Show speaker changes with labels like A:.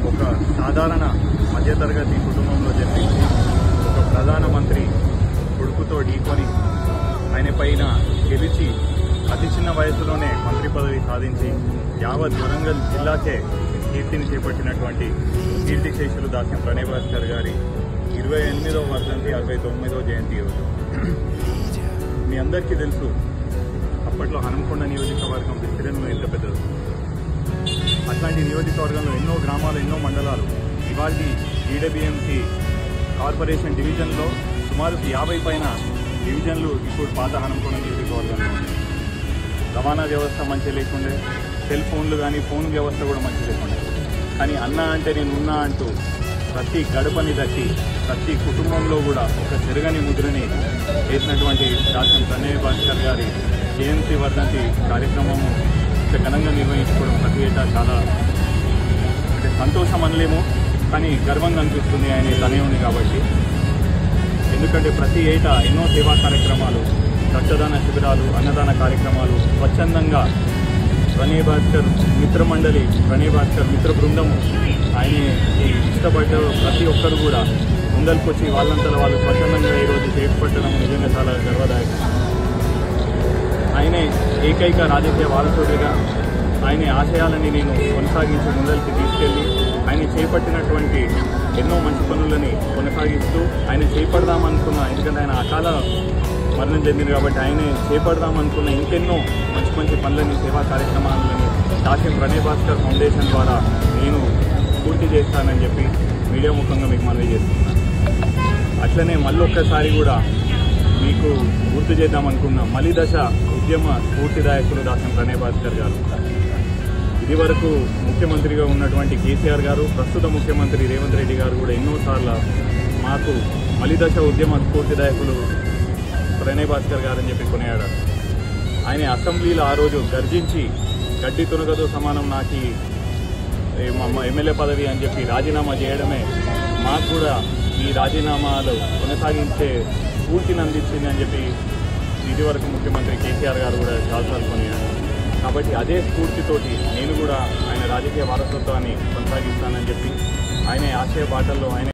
A: ఒక సాధారణ మధ్యతరగతి కుటుంబంలో జన్మించి ఒక ప్రధానమంత్రి కొడుకుతో ఢీకొని ఆయన పైన గెలిచి అతి చిన్న వయసులోనే మంత్రి పదవి సాధించి యావత్ వరంగల్ జిల్లాకే కీర్తిని చేపట్టినటువంటి కీర్తిశేషులు దాస్యం ప్రణయ్ భాస్కర్ గారి 28వ వర్ధంతి 69వ జయంతి రోజు. మీ అందరికీ తెలుసు, అప్పట్లో హనుమకొండ నియోజకవర్గం విస్తీర్ణం ఎంత పెద్దది. అట్లాంటి నియోజకవర్గంలో ఎన్నో గ్రామాలు, ఎన్నో మండలాలు. ఇవాళ జీడీబీఎంసీ కార్పొరేషన్ డివిజన్లో సుమారు 50 పైన డివిజన్లు ఇప్పుడు పాత హనుమకొండ నియోజకవర్గంలో ఉన్నాయి. రవాణా వ్యవస్థ మంచి లేకుండే, సెల్ ఫోన్లు కానీ ఫోన్ వ్యవస్థ కూడా మంచి లేకుండే. కానీ అన్నా అంటే నేను ఉన్నా అంటూ ప్రతి గడపని దట్టి ప్రతి కుటుంబంలో కూడా ఒక చెరగని ముద్రని వేసినటువంటి దాస్యం ప్రణయ్ భాస్కర్ గారి జయంతి వర్ధంతి కార్యక్రమము ఘనంగా నిర్వహించుకోవడం ప్రతి ఏటా చాలా సంతోషం అనలేము, కానీ గర్వంగా అనిపిస్తుంది ఆయన తనయుని కాబట్టి. ఎందుకంటే ప్రతి ఏటా ఎన్నో సేవా కార్యక్రమాలు, రక్తదాన శిబిరాలు, అన్నదాన కార్యక్రమాలు స్వచ్ఛందంగా ప్రణయ్ భాస్కర్ మిత్రమండలి, ప్రణయ్ భాస్కర్ మిత్ర బృందము ఆయన ఇష్టపడ్డ ప్రతి ఒక్కరు కూడా ముందరికొచ్చి వాళ్ళంతా వాళ్ళు స్వచ్ఛందంగా ఈరోజు చేపట్టడం నిజంగా చాలా గర్వదాయకం. ఆయనే ఏకైక రాజకీయ వారసుడిగా ఆయన ఆశయాలని నేను కొనసాగించి ముందరికి తీసుకెళ్లి ఆయన చేపట్టినటువంటి ఎన్నో మంచి పనులని కొనసాగిస్తూ ఆయన చేపడదామనుకున్న, ఎందుకంటే ఆయన అకాల మరణం చెందింది కాబట్టి ఆయన చేపడదామనుకున్న ఇంకెన్నో మంచి మంచి పనులని, సేవా కార్యక్రమాలని దాస్యం ప్రణయ్ భాస్కర్ ఫౌండేషన్ ద్వారా నేను పూర్తి చేస్తానని చెప్పి మీడియా ముఖంగా మీకు మనవి చేస్తున్నాను. అట్లనే మళ్ళొక్కసారి కూడా మీకు గుర్తు చేద్దామనుకున్న మలిదశ ఉద్యమ స్ఫూర్తిదాయకులు దాస్యం ప్రణయ్ భాస్కర్ గారు. ఇది వరకు ముఖ్యమంత్రిగా ఉన్నటువంటి కేసీఆర్ గారు, ప్రస్తుత ముఖ్యమంత్రి రేవంత్ రెడ్డి గారు కూడా ఎన్నోసార్లు మాకు మలిదశ ఉద్యమ స్ఫూర్తిదాయకులు ప్రణయ్ భాస్కర్ గారు అని చెప్పి కొనియాడారు. ఆయన అసెంబ్లీలో ఆ రోజు గర్జించి గడ్డి తునగతో సమానం నాకు ఎమ్మెల్యే పదవి అని చెప్పి రాజీనామా చేయడమే మాకు కూడా ఈ రాజీనామాలు కొనసాగించే స్ఫూర్తిని అందించింది అని చెప్పి ఇదివరకు ముఖ్యమంత్రి కేసీఆర్ గారు కూడా చాలాసార్లు కొనియాడారు. కాబట్టి అదే స్ఫూర్తితోటి నేను కూడా ఆయన రాజకీయ వారసత్వాన్ని కొనసాగిస్తానని చెప్పి ఆయన ఆశయ బాటల్లో ఆయన